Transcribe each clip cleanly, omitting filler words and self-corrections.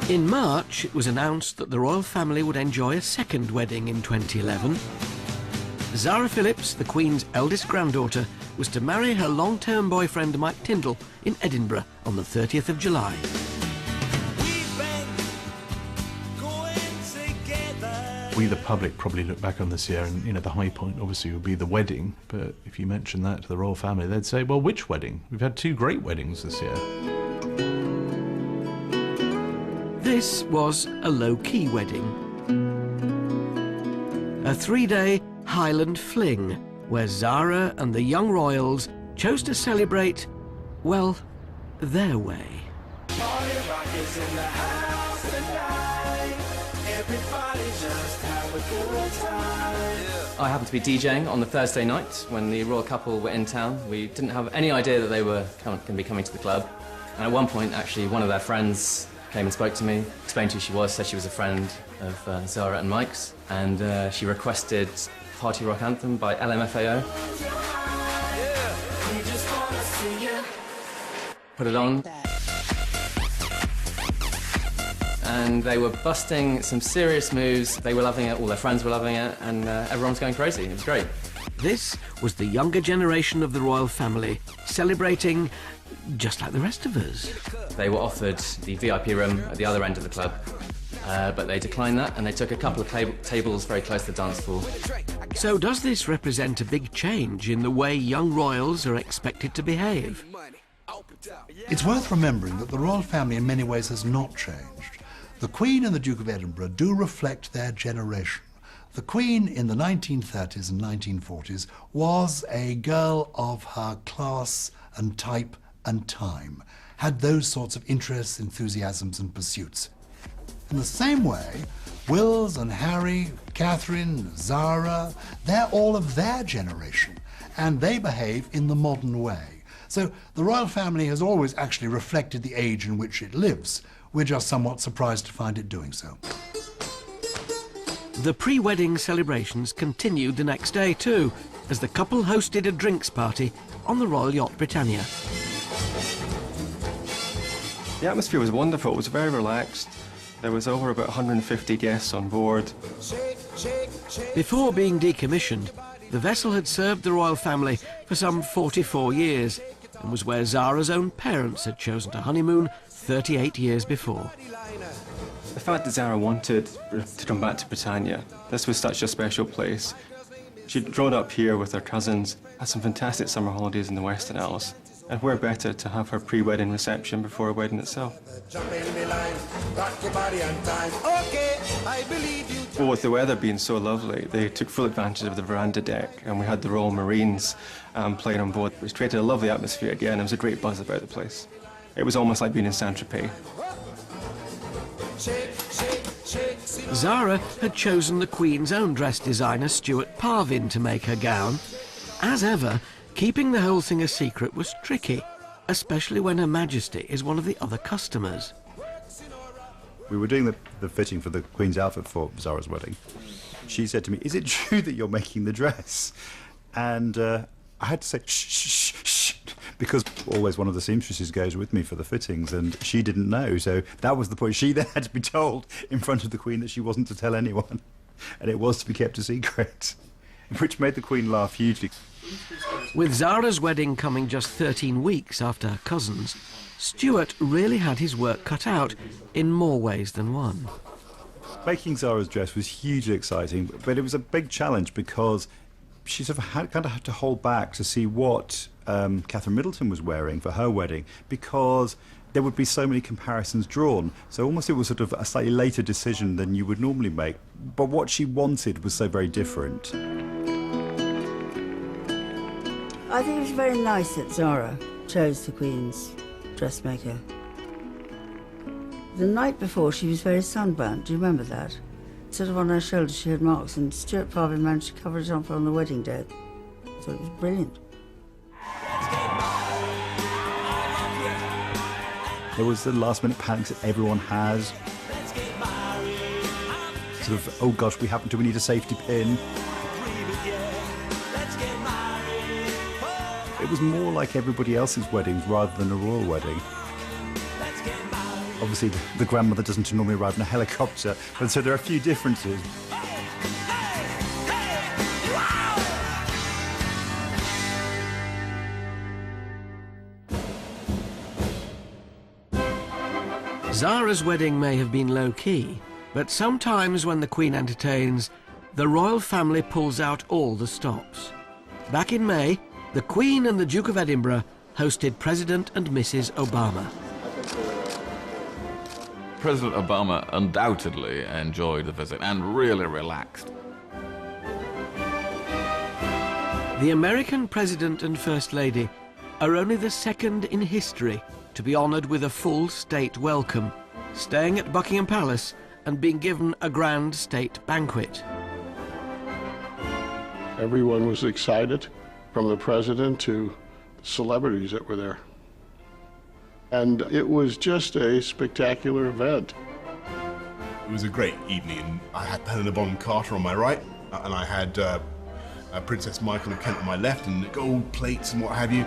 In March, it was announced that the royal family would enjoy a second wedding in 2011. Zara Phillips, the Queen's eldest granddaughter, was to marry her long-term boyfriend Mike Tindall in Edinburgh on the 30th of July. We, the public, probably look back on this year and, you know, the high point obviously would be the wedding, but if you mention that to the royal family, they'd say, well, which wedding? We've had two great weddings this year. This was a low-key wedding. A 3-day Highland fling, where Zara and the young royals chose to celebrate, well, their way. I happened to be DJing on the Thursday night when the royal couple were in town. We didn't have any idea that they were going to be coming to the club. And at one point, actually, one of their friends came and spoke to me, explained who she was, said she was a friend of Zara and Mike's, and she requested Party Rock Anthem by LMFAO. Put it on. And they were busting some serious moves. They were loving it, all their friends were loving it, and everyone was going crazy. It was great. This was the younger generation of the royal family, celebrating just like the rest of us. They were offered the VIP room at the other end of the club, but they declined that, and they took a couple of tables very close to the dance floor. So does this represent a big change in the way young royals are expected to behave? It's worth remembering that the royal family in many ways has not changed. The Queen and the Duke of Edinburgh do reflect their generation. The Queen in the 1930s and 1940s was a girl of her class and type and time, had those sorts of interests, enthusiasms and pursuits. In the same way, Wills and Harry, Catherine, Zara, they're all of their generation, and they behave in the modern way. So the royal family has always actually reflected the age in which it lives. We're just somewhat surprised to find it doing so. The pre-wedding celebrations continued the next day too, as the couple hosted a drinks party on the Royal Yacht Britannia. The atmosphere was wonderful. It was very relaxed. There was over about 150 guests on board. Before being decommissioned, the vessel had served the royal family for some 44 years and was where Zara's own parents had chosen to honeymoon 38 years before. The fact that Zara wanted to come back to Britannia, this was such a special place. She'd grown up here with her cousins, had some fantastic summer holidays in the Western Isles, and where better to have her pre-wedding reception before a wedding itself. Well, with the weather being so lovely, they took full advantage of the veranda deck, and we had the Royal Marines playing on board, which created a lovely atmosphere again. There was a great buzz about the place. It was almost like being in Saint-Tropez. Zara had chosen the Queen's own dress designer, Stuart Parvin, to make her gown. As ever, keeping the whole thing a secret was tricky, especially when Her Majesty is one of the other customers. We were doing the fitting for the Queen's outfit for Zara's wedding. She said to me, "Is it true that you're making the dress?" And I had to say, shh, shh, shh, because always one of the seamstresses goes with me for the fittings, and she didn't know, so that was the point. She then had to be told in front of the Queen that she wasn't to tell anyone, and it was to be kept a secret, which made the Queen laugh hugely. With Zara's wedding coming just 13 weeks after her cousin's, Stuart really had his work cut out in more ways than one. Making Zara's dress was hugely exciting, but it was a big challenge because she sort of had to hold back to see what Catherine Middleton was wearing for her wedding, because there would be so many comparisons drawn. So almost it was sort of a slightly later decision than you would normally make. But what she wanted was so very different. I think it was very nice that Zara chose the Queen's dressmaker. The night before, she was very sunburnt. Do you remember that? Sort of on her shoulders, she had marks, and Stuart Parvin managed to cover it up on the wedding day. I thought it was brilliant. There was the last-minute panic that everyone has. Sort of, oh gosh, we need a safety pin. It was more like everybody else's weddings rather than a royal wedding. Obviously, the grandmother doesn't normally arrive in a helicopter, and so there are a few differences. Zara's wedding may have been low-key, but sometimes when the Queen entertains, the royal family pulls out all the stops. Back in May, the Queen and the Duke of Edinburgh hosted President and Mrs. Obama. President Obama undoubtedly enjoyed the visit and really relaxed. The American President and First Lady are only the second in history to be honoured with a full state welcome, staying at Buckingham Palace and being given a grand state banquet. Everyone was excited, from the president to celebrities that were there. And it was just a spectacular event. It was a great evening. I had Helena Bonham Carter on my right, and I had Princess Michael of Kent on my left, and gold plates and what have you.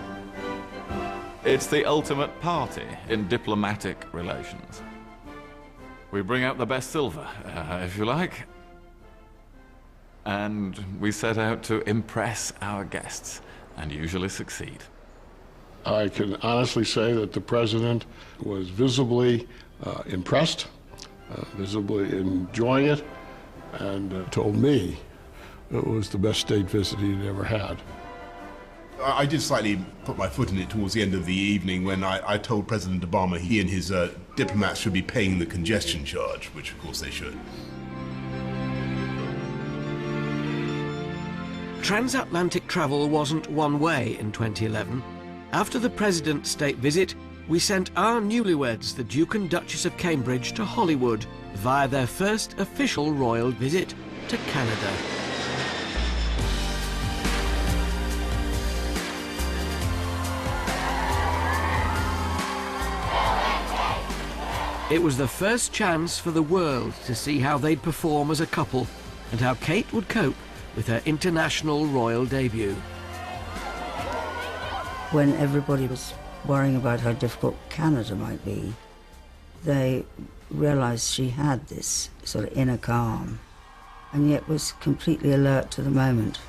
It's the ultimate party in diplomatic relations. We bring out the best silver, if you like, and we set out to impress our guests, and usually succeed. I can honestly say that the president was visibly impressed, visibly enjoying it, and told me it was the best state visit he'd ever had. I did slightly put my foot in it towards the end of the evening when I told President Obama he and his diplomats should be paying the congestion charge, which of course they should. Transatlantic travel wasn't one way in 2011. After the President's state visit, we sent our newlyweds, the Duke and Duchess of Cambridge, to Hollywood via their first official royal visit to Canada. It was the first chance for the world to see how they'd perform as a couple and how Kate would cope with her international royal debut. When everybody was worrying about how difficult Canada might be, they realised she had this sort of inner calm and yet was completely alert to the moment.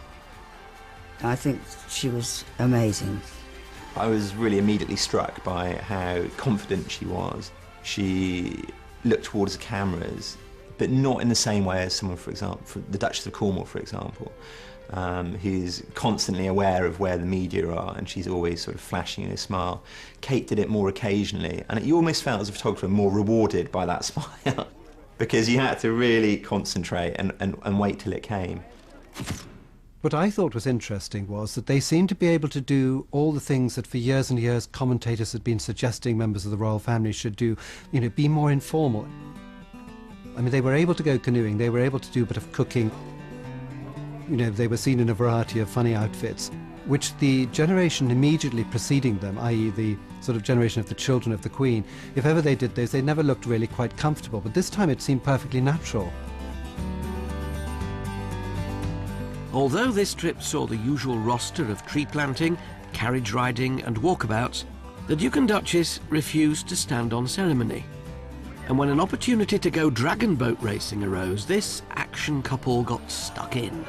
I think she was amazing. I was really immediately struck by how confident she was. She looked towards the cameras, but not in the same way as someone, for example, for the Duchess of Cornwall, for example, who's constantly aware of where the media are, and she's always sort of flashing a smile. Kate did it more occasionally, and you almost felt as a photographer more rewarded by that smile, because you had to really concentrate and wait till it came. What I thought was interesting was that they seemed to be able to do all the things that for years and years commentators had been suggesting members of the royal family should do, you know, be more informal. I mean, they were able to go canoeing, they were able to do a bit of cooking, you know, they were seen in a variety of funny outfits, which the generation immediately preceding them, i.e. the sort of generation of the children of the Queen, if ever they did those, they never looked really quite comfortable, but this time it seemed perfectly natural. Although this trip saw the usual roster of tree planting, carriage riding and walkabouts, the Duke and Duchess refused to stand on ceremony. And when an opportunity to go dragon boat racing arose, this action couple got stuck in.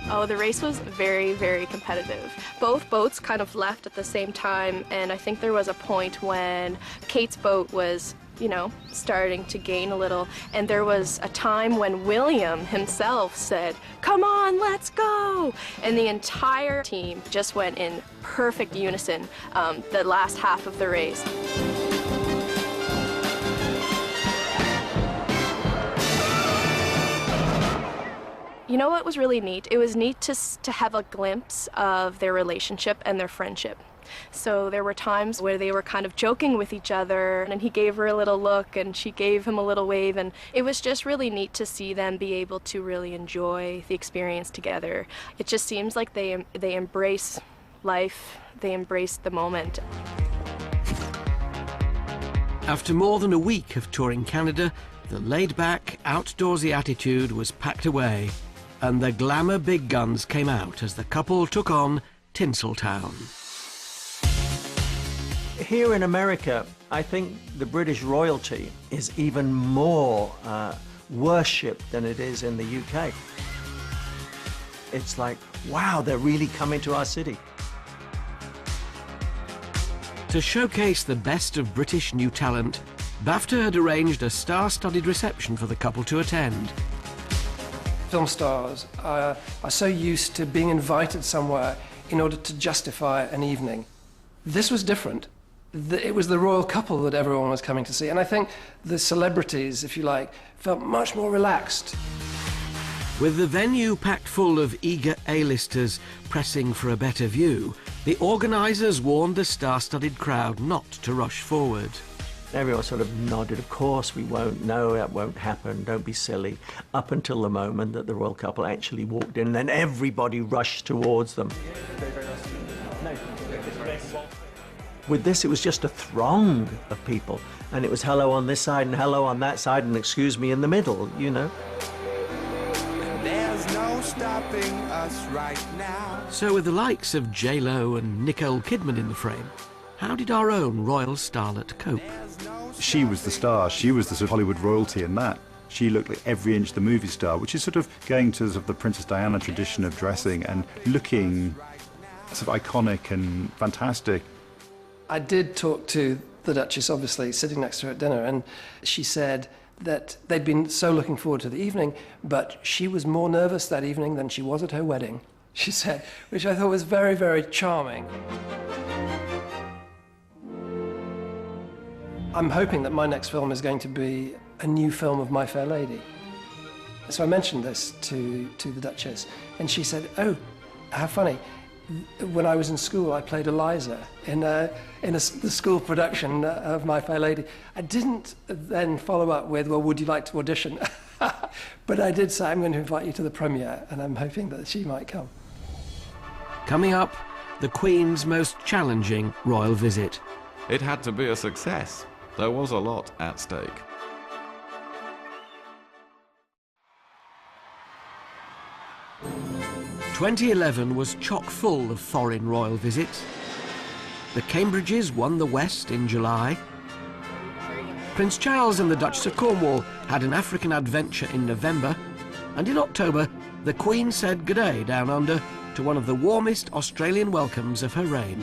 Oh, the race was very, very competitive. Both boats kind of left at the same time, and I think there was a point when Kate's boat was, you know, starting to gain a little, and there was a time when William himself said, "Come on, let's go!" And the entire team just went in perfect unison the last half of the race. You know what was really neat? It was neat to have a glimpse of their relationship and their friendship. So there were times where they were kind of joking with each other, and he gave her a little look and she gave him a little wave, and it was just really neat to see them be able to really enjoy the experience together. It just seems like they embrace life, they embrace the moment. After more than a week of touring Canada, the laid-back, outdoorsy attitude was packed away, and the glamour big guns came out as the couple took on Tinseltown. Here in America, I think the British royalty is even more worshipped than it is in the UK. It's like, wow, they're really coming to our city. To showcase the best of British new talent, BAFTA had arranged a star-studded reception for the couple to attend. Film stars are so used to being invited somewhere in order to justify an evening. This was different. It was the royal couple that everyone was coming to see, and I think the celebrities, if you like, felt much more relaxed. With the venue packed full of eager A-listers pressing for a better view, the organisers warned the star-studded crowd not to rush forward. Everyone sort of nodded, of course we won't, no, that won't happen, don't be silly, up until the moment that the royal couple actually walked in, and then everybody rushed towards them. With this, it was just a throng of people, and it was hello on this side and hello on that side and excuse me in the middle, you know. There's no stopping us right now. So with the likes of J-Lo and Nicole Kidman in the frame, how did our own royal starlet cope? She was the star. She was the sort of Hollywood royalty in that. She looked like every inch the movie star, which is sort of going to sort of the Princess Diana tradition of dressing and looking sort of iconic and fantastic. I did talk to the Duchess, obviously, sitting next to her at dinner, and she said that they'd been so looking forward to the evening, but she was more nervous that evening than she was at her wedding, she said, which I thought was very, very charming. I'm hoping that my next film is going to be a new film of My Fair Lady. So I mentioned this to the Duchess, and she said, oh, how funny. When I was in school, I played Eliza in the school production of My Fair Lady. I didn't then follow up with, well, would you like to audition? But I did say, I'm going to invite you to the premiere, and I'm hoping that she might come. Coming up, the Queen's most challenging royal visit. It had to be a success. There was a lot at stake. "2011 was chock full of foreign royal visits. The Cambridges won the West in July. Prince Charles and the Duchess of Cornwall had an African adventure in November, and in October, the Queen said good day down under to one of the warmest Australian welcomes of her reign.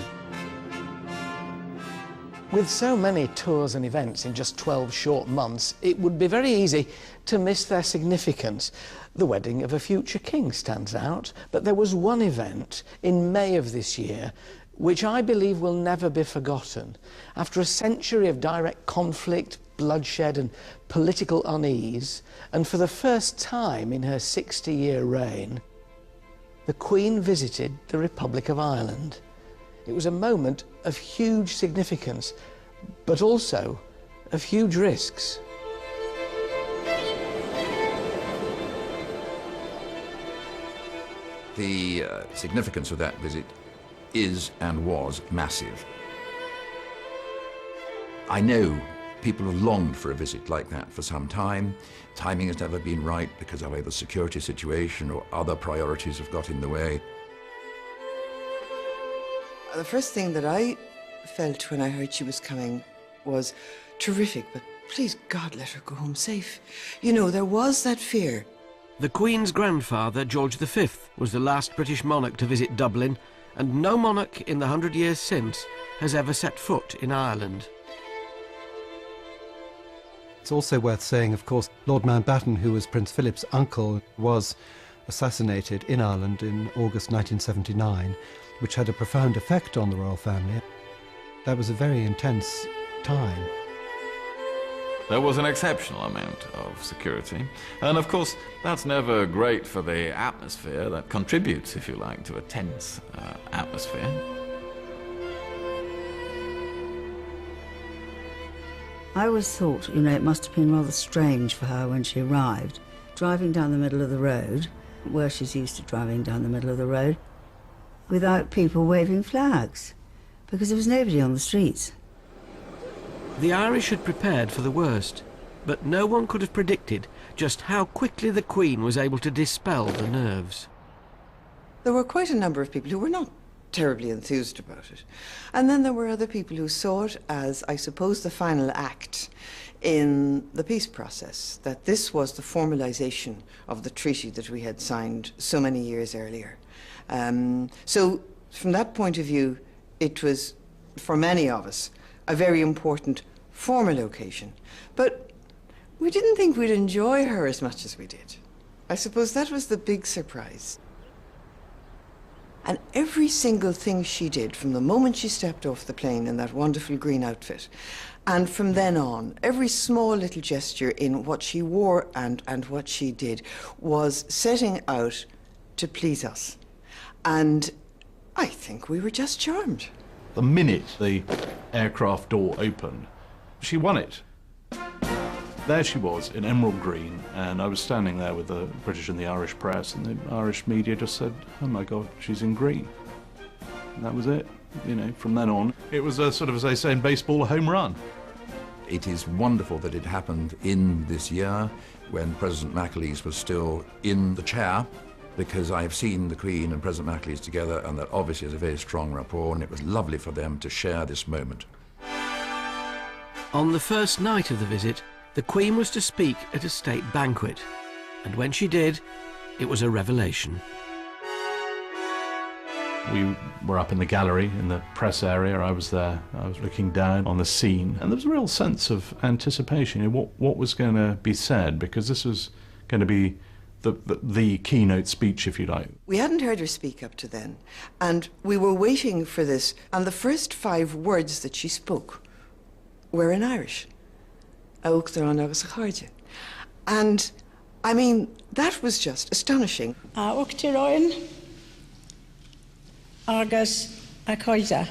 With so many tours and events in just 12 short months, it would be very easy to miss their significance. The wedding of a future king stands out, but there was one event in May of this year which I believe will never be forgotten. After a century of direct conflict, bloodshed and political unease, and for the first time in her 60-year reign, the Queen visited the Republic of Ireland. It was a moment of huge significance, but also of huge risks. The significance of that visit is and was massive. I know people have longed for a visit like that for some time. Timing has never been right because of either the security situation or other priorities have got in the way. The first thing that I felt when I heard she was coming was terrific, but please God, let her go home safe. You know, there was that fear. The Queen's grandfather, George V, was the last British monarch to visit Dublin, and no monarch in the 100 years since has ever set foot in Ireland. It's also worth saying, of course, Lord Mountbatten, who was Prince Philip's uncle, was assassinated in Ireland in August 1979, which had a profound effect on the royal family. That was a very intense time. There was an exceptional amount of security, and of course that's never great for the atmosphere that contributes, if you like, to a tense atmosphere. I always thought, you know, it must have been rather strange for her when she arrived, driving down the middle of the road, where she's used to driving down the middle of the road, without people waving flags, because there was nobody on the streets. The Irish had prepared for the worst, but no one could have predicted just how quickly the Queen was able to dispel the nerves. There were quite a number of people who were not terribly enthused about it. And then there were other people who saw it as, I suppose, the final act in the peace process, that this was the formalization of the treaty that we had signed so many years earlier. So from that point of view, it was, for many of us, a very important formal occasion. But we didn't think we'd enjoy her as much as we did. I suppose that was the big surprise. And every single thing she did, from the moment she stepped off the plane in that wonderful green outfit, and from then on, every small little gesture in what she wore and what she did was setting out to please us. And I think we were just charmed. The minute the aircraft door opened, she won it. There she was in emerald green, and I was standing there with the British and the Irish press, and the Irish media just said, "Oh my God, she's in green." And that was it. You know, from then on, it was a sort of, as they say in baseball, a home run. It is wonderful that it happened in this year when President McAleese was still in the chair, because I've seen the Queen and President McAleese together, and that obviously is a very strong rapport, and it was lovely for them to share this moment. On the first night of the visit, the Queen was to speak at a state banquet, and when she did, it was a revelation. We were up in the gallery in the press area. I was there. I was looking down on the scene, and there was a real sense of anticipation. You know, what was going to be said, because this was going to be the keynote speech, if you like. We hadn't heard her speak up to then, and we were waiting for this, and the first 5 words that she spoke were in Irish. And, I mean, that was just astonishing. Agus a coisa.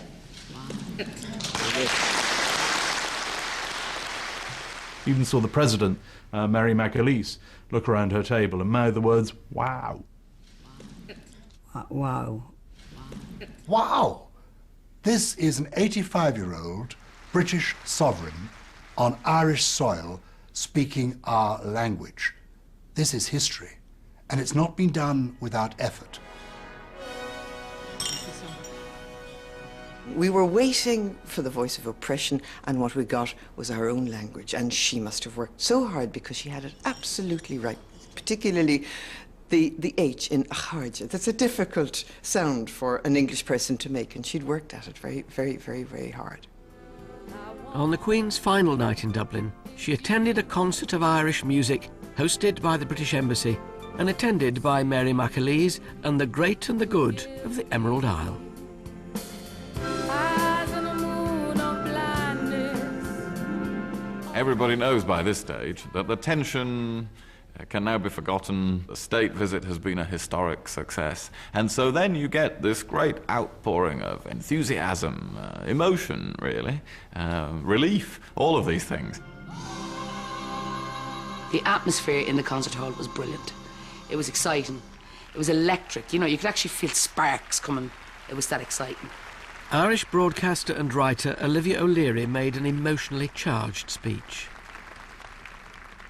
Even saw the President, Mary McAleese, look around her table and mouth the words, "Wow." Wow. Wow! This is an 85-year-old British sovereign on Irish soil speaking our language. This is history, and it's not been done without effort. We were waiting for the voice of oppression, and what we got was our own language. And she must have worked so hard, because she had it absolutely right, particularly the H in acharja. That's a difficult sound for an English person to make, and she'd worked at it very, very, very, very hard. On the Queen's final night in Dublin, she attended a concert of Irish music hosted by the British Embassy and attended by Mary McAleese and the great and the good of the Emerald Isle. Everybody knows by this stage that the tension can now be forgotten. The state visit has been a historic success. And so then you get this great outpouring of enthusiasm, emotion, really, relief, all of these things. The atmosphere in the concert hall was brilliant. It was exciting. It was electric. You know, you could actually feel sparks coming. It was that exciting. Irish broadcaster and writer Olivia O'Leary made an emotionally charged speech.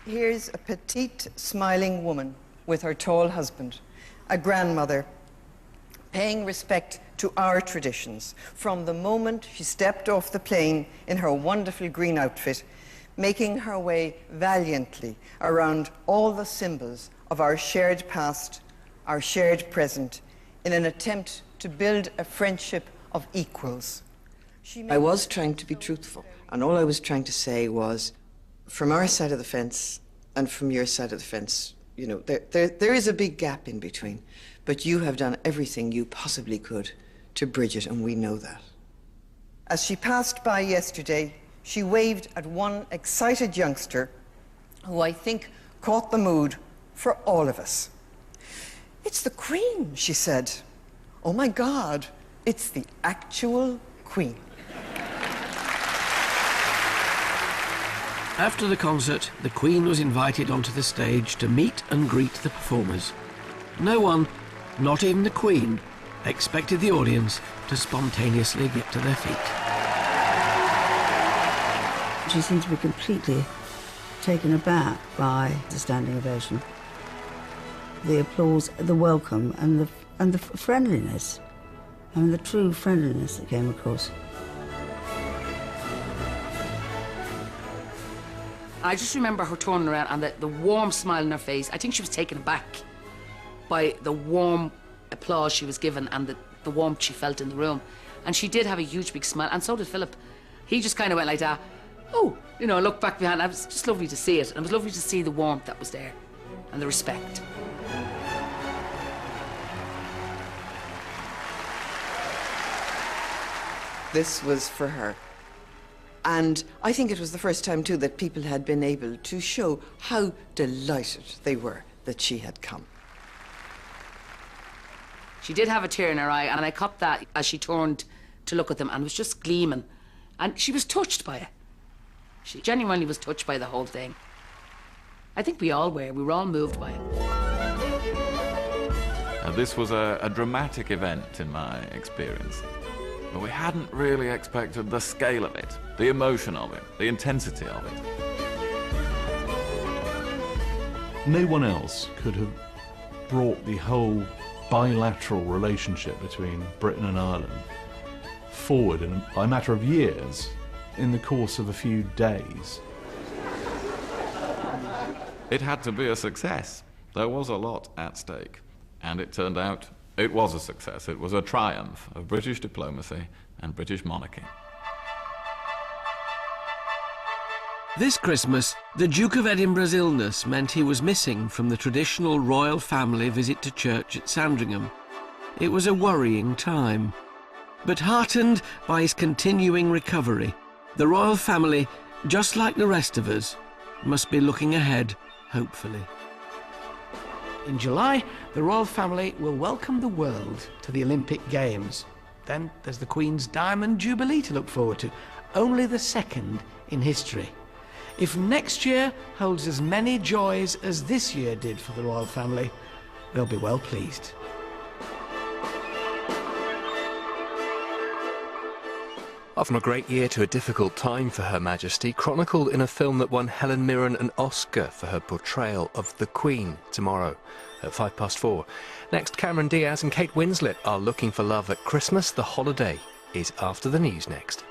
Here's a petite, smiling woman with her tall husband, a grandmother, paying respect to our traditions from the moment she stepped off the plane in her wonderful green outfit, making her way valiantly around all the symbols of our shared past, our shared present, in an attempt to build a friendship of equals. I was trying to be truthful, and all I was trying to say was, from our side of the fence and from your side of the fence, you know, there is a big gap in between, but you have done everything you possibly could to bridge it, and we know that. As she passed by yesterday, she waved at one excited youngster who I think caught the mood for all of us. "It's the Queen," she said. "Oh my God, it's the actual Queen." After the concert, the Queen was invited onto the stage to meet and greet the performers. No one, not even the Queen, expected the audience to spontaneously get to their feet. She seemed to be completely taken aback by the standing ovation, the applause, the welcome, and the friendliness. I mean, the true friendliness that came across. I just remember her turning around and the warm smile on her face. I think she was taken aback by the warm applause she was given and the warmth she felt in the room. And she did have a huge big smile, and so did Philip. He just kind of went like that. Oh, you know, looked back behind. It was just lovely to see it. And it was lovely to see the warmth that was there and the respect. This was for her. And I think it was the first time, too, that people had been able to show how delighted they were that she had come. She did have a tear in her eye, and I caught that as she turned to look at them, and was just gleaming. And she was touched by it. She genuinely was touched by the whole thing. I think we all were. We were all moved by it. This was a dramatic event in my experience. But we hadn't really expected the scale of it, the emotion of it, the intensity of it. No one else could have brought the whole bilateral relationship between Britain and Ireland forward in a matter of years in the course of a few days. It had to be a success. There was a lot at stake. And it turned out it was a success. It was a triumph of British diplomacy and British monarchy. This Christmas, the Duke of Edinburgh's illness meant he was missing from the traditional royal family visit to church at Sandringham. It was a worrying time. But heartened by his continuing recovery, the royal family, just like the rest of us, must be looking ahead, hopefully. In July, the royal family will welcome the world to the Olympic Games. Then there's the Queen's Diamond Jubilee to look forward to, only the second in history. If next year holds as many joys as this year did for the royal family, they'll be well pleased. From a great year to a difficult time for Her Majesty, chronicled in a film that won Helen Mirren an Oscar for her portrayal of the Queen tomorrow at 4:05. Next, Cameron Diaz and Kate Winslet are looking for love at Christmas. The holiday is after the news next.